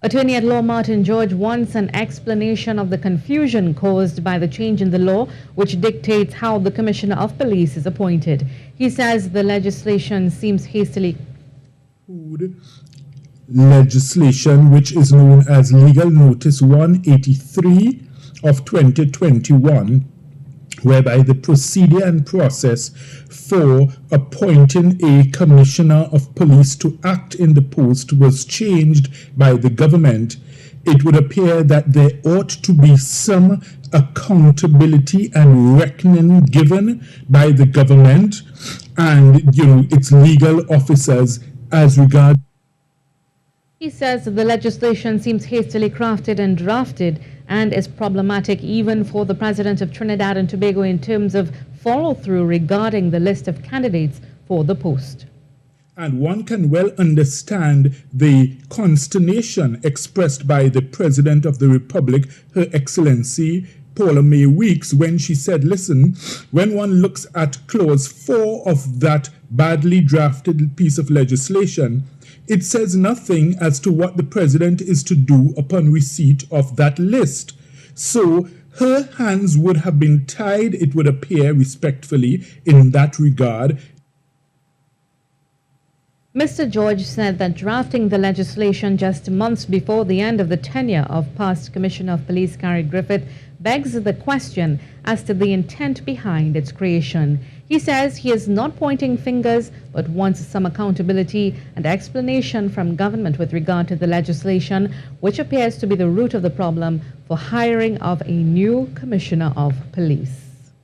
Attorney-at-Law Martin George wants an explanation of the confusion caused by the change in the law which dictates how the Commissioner of Police is appointed. He says the legislation seems hastily legislation which is known as Legal Notice 183 of 2021, whereby the procedure and process for appointing a commissioner of police to act in the post was changed by the government. It would appear that there ought to be some accountability and reckoning given by the government and its legal officers as regards. He says the legislation seems hastily crafted and drafted and is problematic even for the President of Trinidad and Tobago in terms of follow-through regarding the list of candidates for the post. And one can well understand the consternation expressed by the President of the Republic, Her Excellency Paula May Weeks, when she said, listen, when one looks at Clause 4 of that badly drafted piece of legislation, it says nothing as to what the President is to do upon receipt of that list. So her hands would have been tied, it would appear, respectfully, in that regard. Mr. George said that drafting the legislation just months before the end of the tenure of past Commissioner of Police Griffith begs the question as to the intent behind its creation. He says he is not pointing fingers but wants some accountability and explanation from government with regard to the legislation, which appears to be the root of the problem for hiring of a new Commissioner of Police.